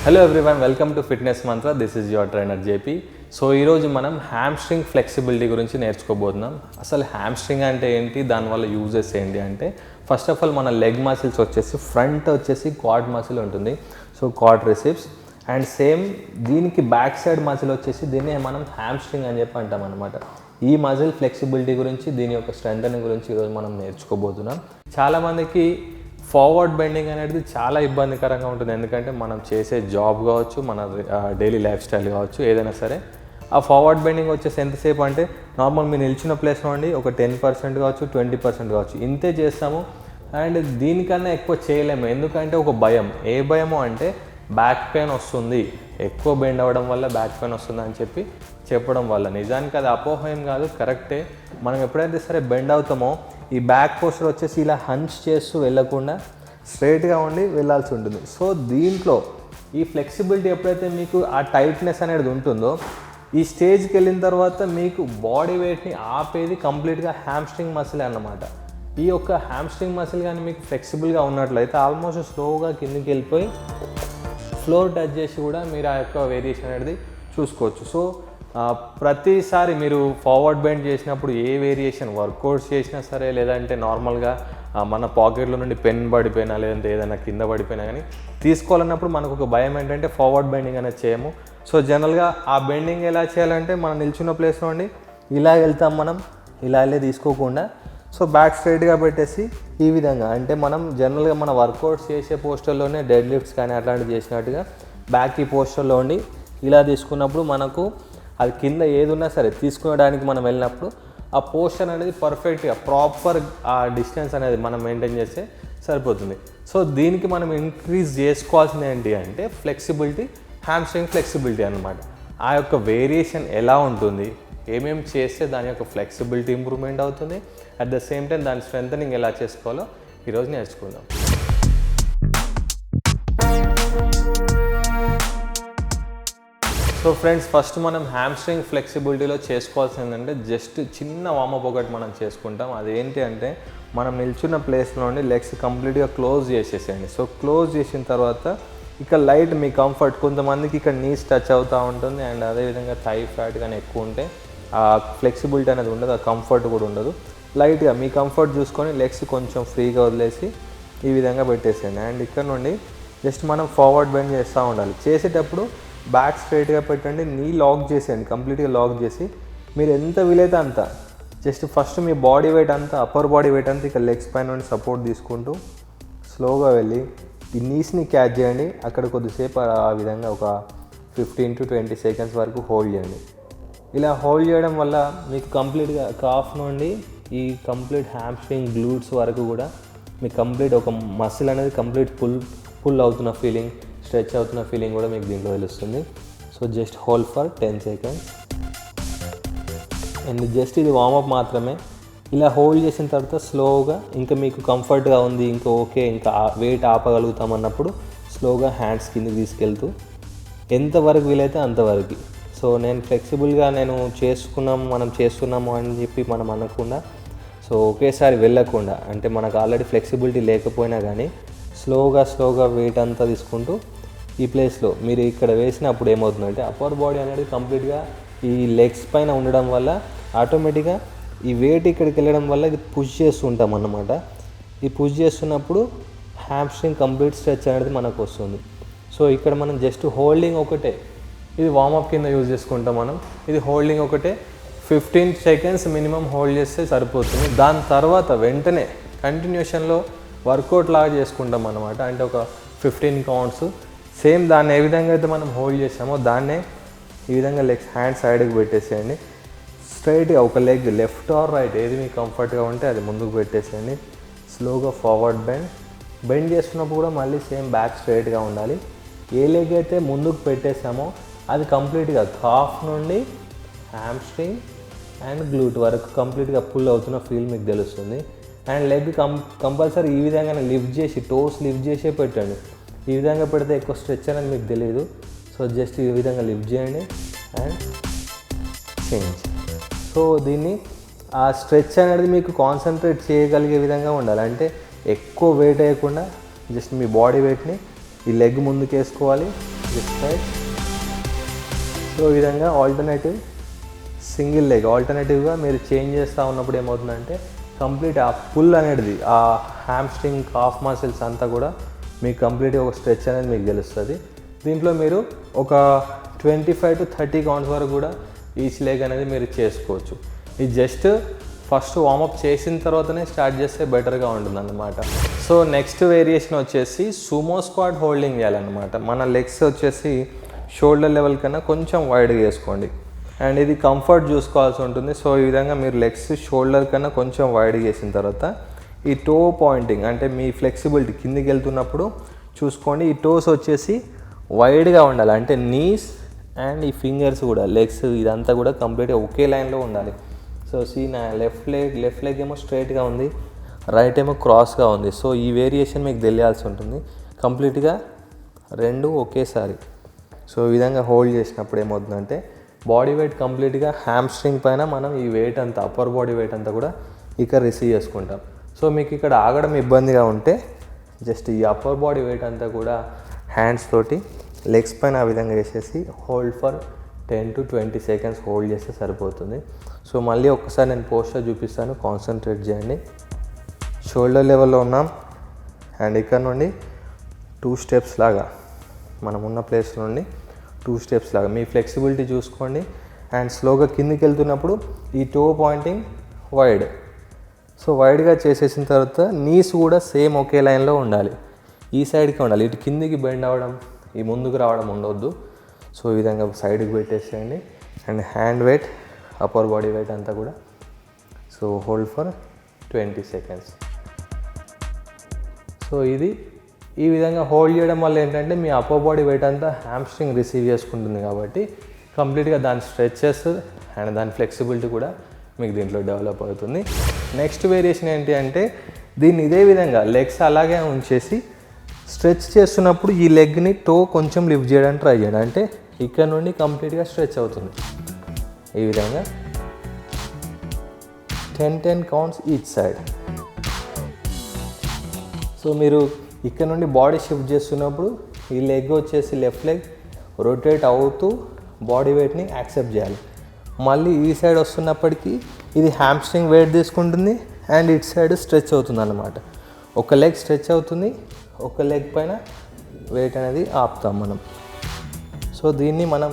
Hello everyone, welcome to fitness mantra. This is your trainer JP. So ఈరోజు మనం hamstring flexibility గురించి నేర్చుకోబోతున్నాం. అసలు hamstring అంటే ఏంటి, దానివల్ల యూజెస్ ఏంటి అంటే, ఫస్ట్ ఆఫ్ ఆల్ మన లెగ్ మసిల్స్ వచ్చేసి ఫ్రంట్ వచ్చేసి క్వాడ్ మసిల్ ఉంటుంది, so quad receipts. And same దీనికి బ్యాక్ సైడ్ మసిల్ వచ్చేసి దీన్ని మనం హ్యామ్స్ట్రింగ్ అని చెప్పి అంటాం అనమాట. ఈ మజిల్ ఫ్లెక్సిబిలిటీ గురించి, దీని యొక్క స్ట్రెంథనింగ్ గురించి ఈరోజు మనం నేర్చుకోబోతున్నాం. చాలామందికి ఫార్వర్డ్ బెండింగ్ అనేది చాలా ఇబ్బందికరంగా ఉంటుంది, ఎందుకంటే మనం చేసే జాబ్ కావచ్చు, మన డైలీ లైఫ్ స్టైల్ కావచ్చు, ఏదైనా సరే ఆ ఫార్వర్డ్ బెండింగ్ వచ్చేసి ఎంతసేపు అంటే నార్మల్ మీరు నిల్చున్న ప్లేస్లో ఉండి ఒక 10% కావచ్చు, 20% కావచ్చు, ఇంతే చేస్తాము. అండ్ దీనికన్నా ఎక్కువ చేయలేము, ఎందుకంటే ఒక భయం. ఏ భయము అంటే బ్యాక్ పెయిన్ వస్తుంది, ఎక్కువ బెండ్ అవ్వడం వల్ల బ్యాక్ పెయిన్ వస్తుంది అని చెప్పడం వల్ల. నిజానికి అది అపోహ ఏం కాదు, కరెక్టే. మనం ఎప్పుడైతే సరే బెండ్ అవుతామో ఈ బ్యాక్ పోస్టర్ వచ్చేసి ఇలా హంచ్ చేస్తూ వెళ్ళకుండా స్ట్రైట్గా ఉండి వెళ్ళాల్సి ఉంటుంది. సో దీంట్లో ఈ ఫ్లెక్సిబిలిటీ ఎప్పుడైతే మీకు ఆ టైట్నెస్ అనేది ఉంటుందో, ఈ స్టేజ్కి వెళ్ళిన తర్వాత మీకు బాడీ వెయిట్ని ఆపేది కంప్లీట్గా హ్యామ్స్ట్రింగ్ మసిల్ అన్నమాట. ఈ యొక్క హ్యామ్స్ట్రింగ్ మసిల్ కానీ మీకు ఫ్లెక్సిబుల్గా ఉన్నట్లయితే ఆల్మోస్ట్ స్లోగా కిందికి వెళ్ళిపోయి ఫ్లోర్ టచ్ చేసి కూడా మీరు ఆ యొక్క వేరియేషన్ అనేది చూసుకోవచ్చు. సో ప్రతిసారి మీరు ఫార్వర్డ్ బెండ్ చేసినప్పుడు ఏ వేరియేషన్ వర్కౌట్స్ చేసినా సరే, లేదంటే నార్మల్గా మన పాకెట్లో నుండి పెన్ పడిపోయినా, లేదంటే ఏదైనా కింద పడిపోయినా కానీ తీసుకోవాలన్నప్పుడు మనకు ఒక భయం ఏంటంటే ఫార్వర్డ్ బెండింగ్ అనేది చేయము. సో జనరల్గా ఆ బెండింగ్ ఎలా చేయాలంటే మనం నిల్చున్న ప్లేస్లో ఉండి ఇలా వెళ్తాం, మనం ఇలా వెళ్ళి తీసుకోకుండా సో బ్యాక్ స్ట్రైట్గా పెట్టేసి ఈ విధంగా, అంటే మనం జనరల్గా మన వర్కౌట్స్ చేసే పోస్టర్లోనే డెడ్ లిఫ్ట్స్ కానీ అట్లాంటివి చేసినట్టుగా బ్యాక్ ఈ పోస్టర్లో ఉండి ఇలా తీసుకున్నప్పుడు మనకు అది కింద ఏది ఉన్నా సరే తీసుకునడానికి మనం వెళ్ళినప్పుడు ఆ పోస్టర్ అనేది పర్ఫెక్ట్గా ప్రాపర్ ఆ డిస్టెన్స్ అనేది మనం మెయింటైన్ చేస్తే సరిపోతుంది. సో దీనికి మనం ఇంక్రీజ్ చేసుకోవాల్సింది ఏంటి అంటే ఫ్లెక్సిబిలిటీ, హ్యామ్స్ట్రింగ్ ఫ్లెక్సిబిలిటీ అనమాట. ఆ యొక్క వేరియేషన్ ఎలా ఉంటుంది, ఏమేమి చేస్తే దాని యొక్క ఫ్లెక్సిబిలిటీ ఇంప్రూవ్మెంట్ అవుతుంది, అట్ ద సేమ్ టైం దాని స్ట్రెంథనింగ్ ఎలా చేసుకోవాలో ఈరోజు నేర్చుకుందాం. సో ఫ్రెండ్స్, ఫస్ట్ మనం హ్యామ్స్ట్రింగ్ ఫ్లెక్సిబిలిటీలో చేసుకోవాల్సింది ఏంటంటే జస్ట్ చిన్న వార్మప్ ఒకటి మనం చేసుకుంటాం. అదేంటి అంటే మనం నిల్చున్న ప్లేస్లో నుండి లెగ్స్ కంప్లీట్గా క్లోజ్ చేసేసేయండి. సో క్లోజ్ చేసిన తర్వాత ఇక్కడ లైట్ మీ కంఫర్ట్, కొంతమందికి ఇక్కడ నీస్ టచ్ అవుతూ ఉంటుంది, అండ్ అదేవిధంగా థై ఫ్యాట్ కానీ ఎక్కువ ఉంటే ఆ ఫ్లెక్సిబిలిటీ అనేది ఉండదు, ఆ కంఫర్ట్ కూడా ఉండదు. లైట్గా మీ కంఫర్ట్ చూసుకొని లెగ్స్ కొంచెం ఫ్రీగా వదిలేసి ఈ విధంగా పెట్టేసేయండి. అండ్ ఇక్కడ నుండి జస్ట్ మనం ఫార్వర్డ్ బెండ్ చేస్తూ ఉండాలి. చేసేటప్పుడు బ్యాక్ స్ట్రైట్గా పెట్టండి, నీ లాక్ చేసేయండి, కంప్లీట్గా లాక్ చేసి మీరు ఎంత వీలైతే అంత జస్ట్ ఫస్ట్ మీ బాడీ వెయిట్ అంతా, అప్పర్ బాడీ వెయిట్ అంతా ఇక్కడ లెగ్స్ పైన నుండి సపోర్ట్ తీసుకుంటూ స్లోగా వెళ్ళి ఈ నీస్ని క్యాచ్ చేయండి. అక్కడ కొద్దిసేపు ఆ విధంగా ఒక 15 to 20 seconds వరకు హోల్డ్ చేయండి. ఇలా హోల్డ్ చేయడం వల్ల మీకు కంప్లీట్గా కాఫ్ నుండి ఈ కంప్లీట్ హ్యామ్స్ట్రింగ్ గ్లూట్స్ వరకు కూడా మీకు కంప్లీట్ ఒక మసిల్ అనేది కంప్లీట్ పుల్ అవుతున్న ఫీలింగ్, స్ట్రెచ్ అవుతున్న ఫీలింగ్ కూడా మీకు దీంట్లో తెలుస్తుంది. So just hold for 10 seconds. And just ఇది వార్మప్ మాత్రమే. ఇలా హోల్డ్ చేసిన తర్వాత స్లోగా ఇంకా మీకు కంఫర్ట్గా ఉంది, ఇంకా ఓకే, ఇంకా వెయిట్ ఆపగలుగుతాం అన్నప్పుడు స్లోగా హ్యాండ్స్ కిందకి తీసుకెళ్తూ ఎంతవరకు వీలైతే అంతవరకు. సో నేను ఫ్లెక్సిబుల్గా మనం చేస్తున్నాము అని చెప్పి మనం అనకుండా, సో ఒకేసారి వెళ్ళకుండా, అంటే మనకు ఆల్రెడీ ఫ్లెక్సిబిలిటీ లేకపోయినా కానీ స్లోగా వెయిట్ అంతా తీసుకుంటూ ఈ ప్లేస్లో మీరు ఇక్కడ వేసినప్పుడు ఏమవుతుందంటే అప్పర్ బాడీ అనేది కంప్లీట్గా ఈ లెగ్స్ పైన ఉండడం వల్ల ఆటోమేటిక్గా ఈ వెయిట్ ఇక్కడికి వెళ్ళడం వల్ల ఇది పుష్ చేస్తుంటాం అన్నమాట. ఈ పుష్ చేస్తున్నప్పుడు హ్యామ్స్ట్రింగ్ కంప్లీట్ స్ట్రెచ్ అనేది మనకు వస్తుంది. సో ఇక్కడ మనం జస్ట్ హోల్డింగ్ ఒకటే, ఇది వార్మప్ కింద యూజ్ చేసుకుంటాం మనం. ఇది హోల్డింగ్ ఒకటే 15 seconds మినిమం హోల్డ్ చేస్తే సరిపోతుంది. దాని తర్వాత వెంటనే కంటిన్యూషన్లో వర్కౌట్ లాగా చేసుకుంటాం అన్నమాట. అంటే ఒక 15 counts సేమ్ దాన్ని ఏ విధంగా అయితే మనం హోల్డ్ చేసామో దాన్నే ఈ విధంగా లెగ్స్ హ్యాండ్ సైడ్కి పెట్టేసేయండి. స్ట్రైట్గా ఒక లెగ్ లెఫ్ట్ ఆర్ రైట్ ఏది మీకు కంఫర్ట్గా ఉంటే అది ముందుకు పెట్టేసేయండి. స్లోగా ఫార్వర్డ్ బెండ్ చేస్తున్నప్పుడు కూడా మళ్ళీ సేమ్ బ్యాక్ స్ట్రైట్గా ఉండాలి. ఏ లెగ్ అయితే ముందుకు పెట్టేసామో అది కంప్లీట్గా కాఫ్ నుండి హ్యామ్స్ట్రింగ్ అండ్ గ్లూట్ వరకు కంప్లీట్గా పుల్ అవుతున్న ఫీల్ మీకు తెలుస్తుంది. అండ్ లెగ్ కంపల్సరీ ఈ విధంగా లిఫ్ట్ చేసి, టోస్ లిఫ్ట్ చేసే పెట్టండి. ఈ విధంగా పెడితే ఎక్కువ స్ట్రెచ్ అనేది మీకు తెలియదు. సో జస్ట్ ఈ విధంగా లిఫ్ట్ చేయండి అండ్ చేంజ్. సో దీన్ని ఆ స్ట్రెచ్ అనేది మీకు కాన్సన్ట్రేట్ చేయగలిగే విధంగా ఉండాలి. అంటే ఎక్కువ వెయిట్ వేయకుండా జస్ట్ మీ బాడీ వెయిట్ని ఈ లెగ్ ముందుకు వేసుకోవాలి దిస్ సైడ్. సో ఈ విధంగా ఆల్టర్నేటివ్ సింగిల్ లెగ్ ఆల్టర్నేటివ్గా మీరు చేంజ్ చేస్తూ ఉన్నప్పుడు ఏమవుతుందంటే కంప్లీట్ ఆ పుల్ అనేది ఆ హ్యామ్స్ట్రింగ్ కాఫ్ మసిల్స్ అంతా కూడా మీకు కంప్లీట్గా ఒక స్ట్రెచ్ అనేది మీకు తెలుస్తుంది. దీంట్లో మీరు ఒక 25 to 30 కౌంట్స్ వరకు కూడా ఈచ్ లెగ్ అనేది మీరు చేసుకోవచ్చు. ఇది జస్ట్ ఫస్ట్ వార్మప్ చేసిన తర్వాతనే స్టార్ట్ చేస్తే బెటర్గా ఉంటుంది అన్నమాట. సో నెక్స్ట్ వేరియేషన్ వచ్చేసి సుమో స్క్వాట్ హోల్డింగ్ చేయాలన్నమాట. మన లెగ్స్ వచ్చేసి షోల్డర్ లెవెల్ కన్నా కొంచెం వైడ్గా వేసుకోండి అండ్ ఇది కంఫర్ట్ చూసుకోవాల్సి ఉంటుంది. సో ఈ విధంగా మీరు లెగ్స్ షోల్డర్ కన్నా కొంచెం వైడ్గా వేసిన తర్వాత ఈ టో పాయింటింగ్ అంటే మీ ఫ్లెక్సిబిలిటీ కిందికి వెళ్తున్నప్పుడు చూసుకోండి. ఈ టోస్ వచ్చేసి వైడ్గా ఉండాలి, అంటే నీస్ అండ్ ఈ ఫింగర్స్ కూడా లెగ్స్ ఇదంతా కూడా కంప్లీట్గా ఒకే లైన్లో ఉండాలి. సో నా లెఫ్ట్ లెగ్ ఏమో స్ట్రైట్గా ఉంది, రైట్ ఏమో క్రాస్గా ఉంది. సో ఈ వేరియేషన్ మీకు తెలియాల్సి ఉంటుంది. కంప్లీట్గా రెండు ఒకేసారి. సో ఈ విధంగా హోల్డ్ చేసినప్పుడు ఏమవుతుందంటే బాడీ వెయిట్ కంప్లీట్గా హ్యామ్స్ట్రింగ్ పైన మనం ఈ వెయిట్ అంతా అప్పర్ బాడీ వెయిట్ అంతా కూడా ఇక్కడ రిసీవ్ చేసుకుంటాం. సో మీకు ఇక్కడ ఆగడం ఇబ్బందిగా ఉంటే జస్ట్ ఈ అప్పర్ బాడీ వెయిట్ అంతా కూడా హ్యాండ్స్ తోటి లెగ్స్ పైన ఆ విధంగా వేసేసి hold for 10 to 20 seconds hold చేస్తే సరిపోతుంది. సో మళ్ళీ ఒక్కసారి నేను పోస్టర్ చూపిస్తాను, కాన్సన్ట్రేట్ చేయండి. షోల్డర్ లెవెల్లో ఉన్నాం అండ్ ఇక్కడ నుండి 2 steps లాగా మనం ఉన్న ప్లేస్ నుండి 2 steps లాగా మీ ఫ్లెక్సిబిలిటీ చూసుకోండి. అండ్ స్లోగా కిందికి వెళ్తున్నప్పుడు ఈ టో పాయింటింగ్ వైడ్. సో వైడ్గా చేసేసిన తర్వాత నీస్ కూడా సేమ్ ఒకే లైన్లో ఉండాలి, ఈ సైడ్కి ఉండాలి. ఇటు కిందికి బెండ్ అవ్వడం ఈ ముందుకు రావడం ఉండవద్దు. సో ఈ విధంగా సైడ్కి పెట్టేసేయండి and hand weight upper body weight అంతా కూడా so hold for 20 seconds. So ఇది ఈ విధంగా హోల్డ్ చేయడం వల్ల ఏంటంటే మీ అప్పర్ బాడీ వెయిట్ అంతా హ్యామ్స్ట్రింగ్ రిసీవ్ చేసుకుంటుంది కాబట్టి కంప్లీట్గా దాని స్ట్రెచెస్ అండ్ దాని ఫ్లెక్సిబిలిటీ కూడా మీకు దీంట్లో డెవలప్ అవుతుంది. నెక్స్ట్ వేరియేషన్ ఏంటి అంటే దీన్ని ఇదే విధంగా లెగ్స్ అలాగే ఉంచేసి స్ట్రెచ్ చేస్తున్నప్పుడు ఈ లెగ్ని టో కొంచెం లిఫ్ట్ చేయడానికి ట్రై చేయండి. అంటే ఇక్కడ నుండి కంప్లీట్గా స్ట్రెచ్ అవుతుంది. ఈ విధంగా 10 counts ఈచ్ సైడ్. సో మీరు ఇక్కడ నుండి బాడీ షిఫ్ట్ చేస్తున్నప్పుడు ఈ లెగ్ వచ్చేసి లెఫ్ట్ లెగ్ రొటేట్ అవుతూ బాడీ వెయిట్ని యాక్సెప్ట్ చేయాలి. మళ్ళీ ఈ సైడ్ వస్తున్నప్పటికీ ఇది హ్యామ్స్ట్రింగ్ వెయిట్ తీసుకుంటుంది అండ్ ఇటు సైడ్ స్ట్రెచ్ అవుతుంది అన్నమాట. ఒక లెగ్ స్ట్రెచ్ అవుతుంది, ఒక లెగ్ పైన వెయిట్ అనేది ఆపుతాం మనం. సో దీన్ని మనం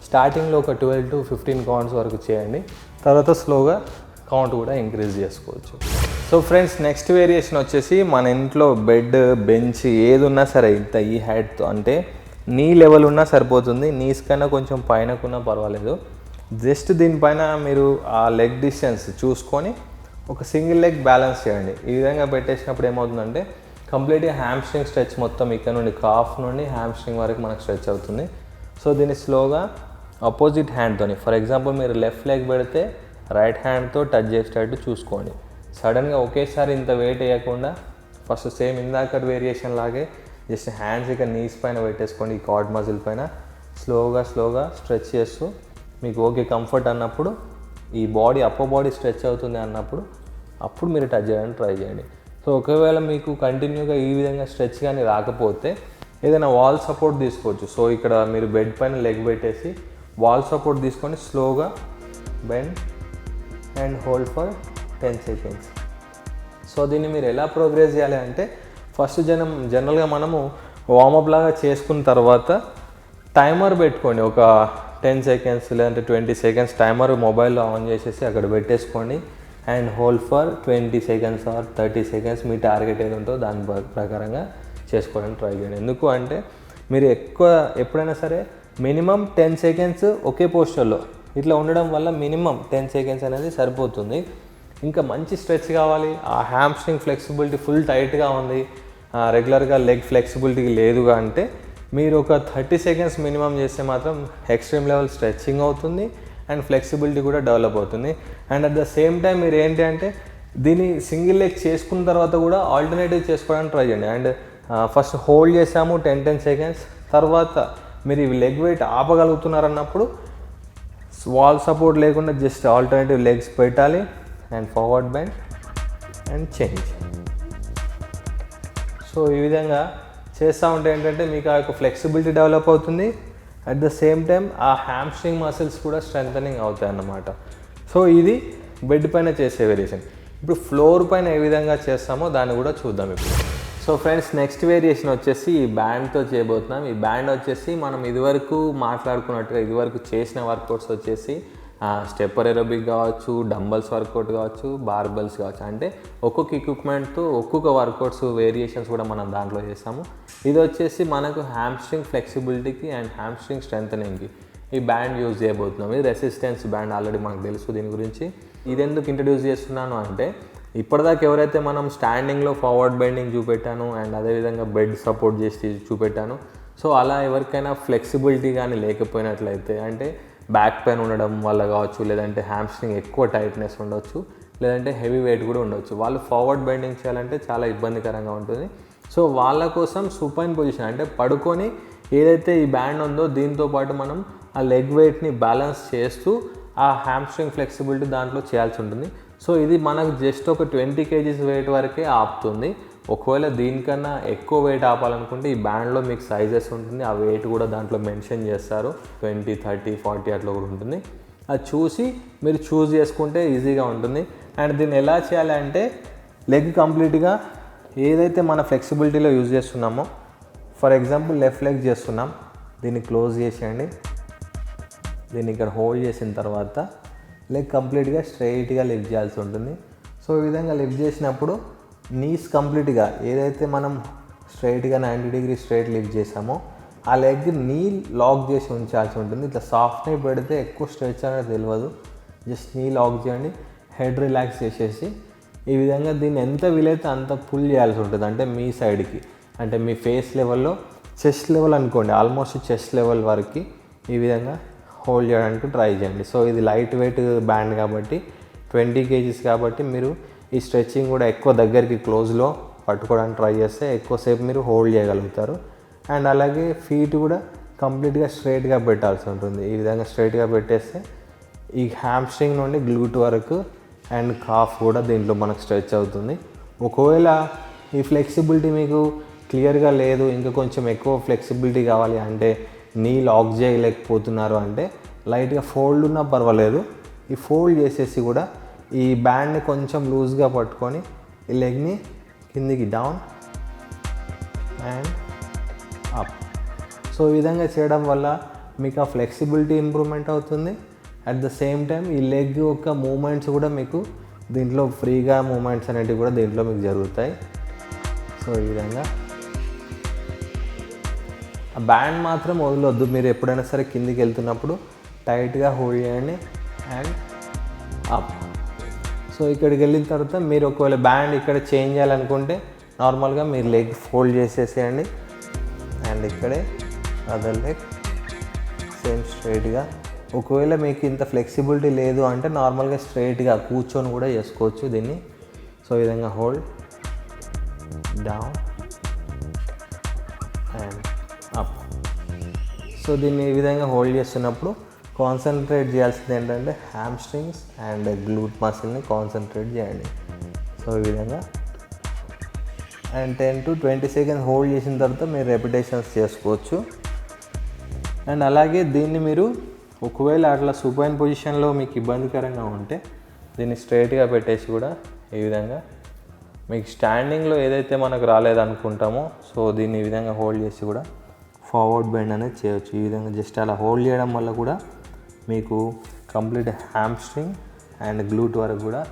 స్టార్టింగ్లో ఒక 12 to 15 counts వరకు చేయండి, తర్వాత స్లోగా కౌంట్ కూడా ఇంక్రీజ్ చేసుకోవచ్చు. సో ఫ్రెండ్స్ నెక్స్ట్ వేరియేషన్ వచ్చేసి మన ఇంట్లో బెడ్ బెంచ్ ఏది ఉన్నా సరే ఇంత ఈ హైట్తో అంటే నీ లెవెల్ ఉన్నా సరిపోతుంది, నీస్ కన్నా కొంచెం పైనకున్నా పర్వాలేదు. జస్ట్ దీనిపైన మీరు ఆ లెగ్ డిస్టెన్స్ చూసుకొని ఒక సింగిల్ లెగ్ బ్యాలెన్స్ చేయండి. ఈ విధంగా పెట్టేసినప్పుడు ఏమవుతుందంటే కంప్లీట్గా హ్యామ్స్ట్రింగ్ స్ట్రెచ్ మొత్తం ఇక్కడ నుండి కాఫ్ నుండి హ్యామ్స్ట్రింగ్ వరకు మనకు స్ట్రెచ్ అవుతుంది. సో దీన్ని స్లోగా అపోజిట్ హ్యాండ్తోని ఫర్ ఎగ్జాంపుల్ మీరు లెఫ్ట్ లెగ్ పెడితే రైట్ హ్యాండ్తో టచ్ చేసేటట్టు చూసుకోండి. సడన్గా ఒకేసారి ఇంత వెయిట్ వేయకుండా ఫస్ట్ సేమ్ ఇందాక వేరియేషన్ లాగే జస్ట్ హ్యాండ్స్ ఇక్కడ నీస్ పైన పెట్టేసుకోండి, ఈ కార్డ్ మజిల్ పైన స్లోగా స్ట్రెచ్ చేస్తూ మీకు ఓకే కంఫర్ట్ అన్నప్పుడు ఈ బాడీ అప్పర్ బాడీ స్ట్రెచ్ అవుతుంది అన్నప్పుడు అప్పుడు మీరు టచ్ చేయడానికి ట్రై చేయండి. సో ఒకవేళ మీకు కంటిన్యూగా ఈ విధంగా స్ట్రెచ్ కానీ రాకపోతే ఏదైనా వాల్ సపోర్ట్ తీసుకోవచ్చు. సో ఇక్కడ మీరు బెడ్ పైన లెగ్ పెట్టేసి వాల్ సపోర్ట్ తీసుకొని స్లోగా bend and hold for 10 seconds. So దీన్ని మీరు ఎలా ప్రోగ్రెస్ చేయాలి అంటే ఫస్ట్ జనరల్గా మనము వార్మప్ లాగా చేసుకున్న తర్వాత టైమర్ పెట్టుకోండి, ఒక 10 seconds లేదంటే 20 seconds టైమర్ మొబైల్లో ఆన్ చేసేసి అక్కడ పెట్టేసుకోండి and hold for 20 seconds or 30 seconds మీ టార్గెట్ ఏది ఉంటుందో దాని ప్రకారంగా చేసుకోవడానికి ట్రై చేయండి. ఎందుకు అంటే మీరు ఎప్పుడైనా సరే మినిమం 10 seconds ఒకే పోస్చర్లో ఇట్లా ఉండడం వల్ల మినిమం 10 seconds అనేది సరిపోతుంది. ఇంకా మంచి స్ట్రెచ్ కావాలి, ఆ హ్యామ్స్ట్రింగ్ ఫ్లెక్సిబిలిటీ ఫుల్ టైట్గా ఉంది, రెగ్యులర్గా లెగ్ ఫ్లెక్సిబిలిటీ లేదుగా అంటే మీరు ఒక 30 seconds మినిమం చేస్తే మాత్రం ఎక్స్ట్రీమ్ లెవెల్ స్ట్రెచ్చింగ్ అవుతుంది అండ్ ఫ్లెక్సిబిలిటీ కూడా డెవలప్ అవుతుంది. And at the same time మీరు ఏంటి అంటే దీన్ని సింగిల్ లెగ్ చేసుకున్న తర్వాత కూడా ఆల్టర్నేటివ్ చేసుకోవడానికి ట్రై చేయండి. అండ్ ఫస్ట్ హోల్డ్ చేసాము 10 seconds, తర్వాత మీరు ఈ లెగ్ వెయిట్ ఆపగలుగుతున్నారన్నప్పుడు వాల్ సపోర్ట్ లేకుండా జస్ట్ ఆల్టర్నేటివ్ లెగ్స్ పెట్టాలి and forward bend and change. So ఈ విధంగా చేస్తూ ఉంటే ఏంటంటే మీకు ఆ యొక్క ఫ్లెక్సిబిలిటీ డెవలప్ అవుతుంది. అట్ ద సేమ్ టైం ఆ హ్యామ్స్ట్రింగ్ మసిల్స్ కూడా స్ట్రెంథనింగ్ అవుతాయి అన్నమాట. సో ఇది బెడ్ పైన చేసే వేరియేషన్. ఇప్పుడు ఫ్లోర్ పైన ఏ విధంగా చేస్తామో దాన్ని కూడా చూద్దాం ఇప్పుడు. సో ఫ్రెండ్స్, నెక్స్ట్ వేరియేషన్ వచ్చేసి ఈ బ్యాండ్తో చేయబోతున్నాం. ఈ బ్యాండ్ వచ్చేసి మనం ఇదివరకు మాట్లాడుకున్నట్టుగా ఇదివరకు చేసిన వర్కౌట్స్ వచ్చేసి స్టెప్పర్ ఏరోబిక్ కావచ్చు, డంబల్స్ వర్కౌట్ కావచ్చు, బార్బెల్స్ కావచ్చు. అంటే ఒక్కొక్క ఎక్విప్మెంట్తో ఒక్కొక్క వర్కౌట్స్ వేరియేషన్స్ కూడా మనం దాంట్లో చేస్తాము. ఇది వచ్చేసి మనకు హ్యామ్స్ట్రింగ్ ఫ్లెక్సిబిలిటీకి అండ్ హ్యామ్స్ట్రింగ్ స్ట్రెంథనింగ్కి ఈ బ్యాండ్ యూజ్ చేయబోతున్నాం. ఇది రెసిస్టెన్స్ బ్యాండ్, ఆల్రెడీ మనకు తెలుసు దీని గురించి. ఇది ఎందుకు ఇంట్రడ్యూస్ చేస్తున్నాను అంటే ఇప్పటిదాకా ఎవరైతే మనం స్టాండింగ్లో ఫార్వర్డ్ బెండింగ్ చూపెట్టాను అండ్ అదేవిధంగా బెడ్ సపోర్ట్ చేసి చూపెట్టాను. సో అలా ఎవరికైనా ఫ్లెక్సిబిలిటీ కానీ లేకపోయినట్లయితే, అంటే బ్యాక్ పెయిన్ ఉండడం వల్ల కావచ్చు, లేదంటే హ్యామ్స్ట్రింగ్ ఎక్కువ టైట్నెస్ ఉండొచ్చు, లేదంటే హెవీ వెయిట్ కూడా ఉండొచ్చు, వాళ్ళు ఫార్వర్డ్ బెండింగ్ చేయాలంటే చాలా ఇబ్బందికరంగా ఉంటుంది. సో వాళ్ళ కోసం సుపైన్ పొజిషన్ అంటే పడుకొని ఏదైతే ఈ బ్యాండ్ ఉందో దీంతో పాటు మనం ఆ లెగ్ వెయిట్ని బ్యాలెన్స్ చేస్తూ ఆ హ్యామ్స్ట్రింగ్ ఫ్లెక్సిబిలిటీ దాంట్లో చేయాల్సి ఉంటుంది. సో ఇది మనకు జస్ట్ ఒక 20 kgs వెయిట్ వరకే ఆపుతుంది. ఒకవేళ దీనికన్నా ఎక్కువ వెయిట్ ఆపాలనుకుంటే ఈ బ్యాండ్లో మీకు సైజెస్ ఉంటుంది, ఆ వెయిట్ కూడా దాంట్లో మెన్షన్ చేస్తారు. 20, 30, 40 అట్లా కూడా ఉంటుంది. అది చూసి మీరు చూస్ చేసుకుంటే ఈజీగా ఉంటుంది. అండ్ దీన్ని ఎలా చేయాలి అంటే లెగ్ కంప్లీట్గా ఏదైతే మన ఫ్లెక్సిబిలిటీలో యూజ్ చేస్తున్నామో, ఫర్ ఎగ్జాంపుల్ లెఫ్ట్ లెగ్ చేస్తున్నాం, దీన్ని క్లోజ్ చేసేయండి. దీన్ని ఇక్కడ హోల్డ్ చేసిన తర్వాత లెగ్ కంప్లీట్గా స్ట్రైట్గా లిఫ్ట్ చేయాల్సి ఉంటుంది. సో ఈ విధంగా లిఫ్ట్ చేసినప్పుడు నీస్ కంప్లీట్గా ఏదైతే మనం స్ట్రైట్గా 90 degrees స్ట్రైట్ లిఫ్ట్ చేసామో ఆ లెగ్ నీ లాక్ చేసి ఉంచాల్సి ఉంటుంది. ఇట్లా సాఫ్ట్గా పెడితే ఎక్కువ స్ట్రెచ్ అనేది తెలియదు. జస్ట్ నీ లాక్ చేయండి, హెడ్ రిలాక్స్ చేసేసి ఈ విధంగా దీన్ని ఎంత వీలైతే అంత పుల్ చేయాల్సి ఉంటుంది. అంటే మీ సైడ్కి, అంటే మీ ఫేస్ లెవెల్లో చెస్ట్ లెవెల్ అనుకోండి, ఆల్మోస్ట్ చెస్ట్ లెవెల్ వరకు ఈ విధంగా హోల్డ్ చేయడానికి ట్రై చేయండి. సో ఇది లైట్ వెయిట్ బ్యాండ్ కాబట్టి 20 kgs కాబట్టి మీరు ఈ స్ట్రెచ్చింగ్ కూడా ఎక్కువ దగ్గరికి క్లోజ్లో పట్టుకోవడానికి ట్రై చేస్తే ఎక్కువసేపు మీరు హోల్డ్ చేయగలుగుతారు. అండ్ అలాగే ఫీట్ కూడా కంప్లీట్గా స్ట్రైట్గా పెట్టాల్సి ఉంటుంది. ఈ విధంగా స్ట్రైట్గా పెట్టేస్తే ఈ హ్యామ్స్ట్రింగ్ నుండి గ్లూట్ వరకు అండ్ కాఫ్ కూడా దీంట్లో మనకు స్ట్రెచ్ అవుతుంది. ఒకవేళ ఈ ఫ్లెక్సిబిలిటీ మీకు క్లియర్గా లేదు, ఇంకా కొంచెం ఎక్కువ ఫ్లెక్సిబిలిటీ కావాలి అంటే నీ లాక్ చేయలేకపోతున్నారు అంటే లైట్గా ఫోల్డ్ ఉన్నా పర్వాలేదు, ఈ ఫోల్డ్ చేసేసి కూడా ఈ బ్యాండ్ని కొంచెం లూజ్గా పట్టుకొని ఈ లెగ్ని కిందికి డౌన్ అండ్ అప్. సో ఈ విధంగా చేయడం వల్ల మీకు ఆ ఫ్లెక్సిబిలిటీ ఇంప్రూవ్మెంట్ అవుతుంది. అట్ ద సేమ్ టైం ఈ లెగ్ యొక్క మూమెంట్స్ కూడా మీకు దీంట్లో ఫ్రీగా మూమెంట్స్ అనేటివి కూడా దీంట్లో మీకు జరుగుతాయి. సో ఈ విధంగా ఆ బ్యాండ్ మాత్రం వదలొద్దు. మీరు ఎప్పుడైనా సరే కిందికి వెళ్తున్నప్పుడు టైట్గా హోల్డ్ చేయండి అండ్ అప్. సో ఇక్కడికి వెళ్ళిన తర్వాత మీరు ఒకవేళ బ్యాండ్ ఇక్కడ చేంజ్ చేయాలనుకుంటే నార్మల్గా మీరు లెగ్ ఫోల్డ్ చేసేసేయండి అండ్ ఇక్కడే అదర్ లెగ్ సేమ్ స్ట్రైట్గా. ఒకవేళ మీకు ఇంత ఫ్లెక్సిబిలిటీ లేదు అంటే నార్మల్గా స్ట్రైట్గా కూర్చొని కూడా చేసుకోవచ్చు దీన్ని. సో ఈ విధంగా hold down and up. So దీన్ని ఈ విధంగా హోల్డ్ చేస్తున్నప్పుడు కాన్సన్ట్రేట్ చేయాల్సింది ఏంటంటే హ్యామ్స్ట్రింగ్స్ అండ్ గ్లూట్ మసిల్ని కాన్సన్ట్రేట్ చేయండి. సో ఈ విధంగా అండ్ 10 to 20 seconds హోల్డ్ చేసిన తర్వాత మీరు రెపిటేషన్స్ చేసుకోవచ్చు. అండ్ అలాగే దీన్ని మీరు ఒకవేళ అట్లా సుపైన్ పొజిషన్లో మీకు ఇబ్బందికరంగా ఉంటే దీన్ని స్ట్రైట్గా పెట్టేసి కూడా ఈ విధంగా మీకు స్టాండింగ్లో ఏదైతే మనకు రాలేదనుకుంటామో సో దీన్ని ఈ విధంగా హోల్డ్ చేసి కూడా ఫార్వర్డ్ బెండ్ అనేది చేయొచ్చు. ఈ విధంగా జస్ట్ అలా హోల్డ్ చేయడం వల్ల కూడా మీకు కంప్లీట్ హ్యామ్స్ట్రింగ్ అండ్ గ్లూట్ వరకు కూడా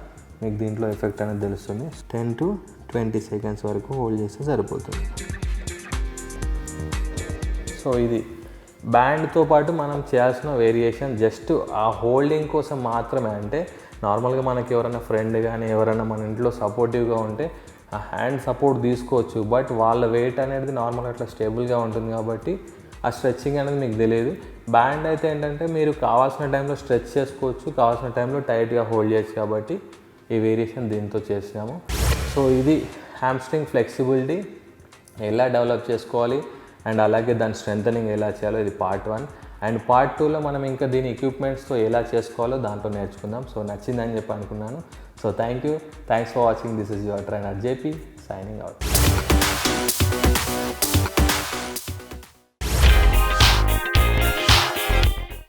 మీకు దీంట్లో ఎఫెక్ట్ అనేది తెలుస్తుంది. 10 to 20 seconds వరకు హోల్డ్ చేస్తే సరిపోతుంది. సో ఇది బ్యాండ్తో పాటు మనం చేయాల్సిన వేరియేషన్ జస్ట్ ఆ హోల్డింగ్ కోసం మాత్రమే. అంటే నార్మల్గా మనకి ఎవరైనా ఫ్రెండ్ కానీ ఎవరైనా మన ఇంట్లో సపోర్టివ్గా ఉంటే ఆ హ్యాండ్ సపోర్ట్ తీసుకోవచ్చు, బట్ వాళ్ళ వెయిట్ అనేది నార్మల్గా అట్లా స్టేబుల్గా ఉంటుంది కాబట్టి ఆ స్ట్రెచ్చింగ్ అనేది మీకు తెలియదు. బ్యాండ్ అయితే ఏంటంటే మీరు కావాల్సిన టైంలో స్ట్రెచ్ చేసుకోవచ్చు, కావాల్సిన టైంలో టైట్గా హోల్డ్ చేయొచ్చు కాబట్టి ఈ వేరియేషన్ దీంతో చేసాము. సో ఇది హ్యామ్స్ట్రింగ్ ఫ్లెక్సిబిలిటీ ఎలా డెవలప్ చేసుకోవాలి అండ్ అలాగే దాని స్ట్రెంథనింగ్ ఎలా చేయాలో ఇది పార్ట్ 1. అండ్ పార్ట్ 2లో మనం ఇంకా దీని ఎక్విప్మెంట్స్తో ఎలా చేసుకోవాలో దాంట్లో నేర్చుకుందాం. సో నచ్చిందని చెప్పి అనుకున్నాను. So thanks for watching. This is your trainer JP signing out.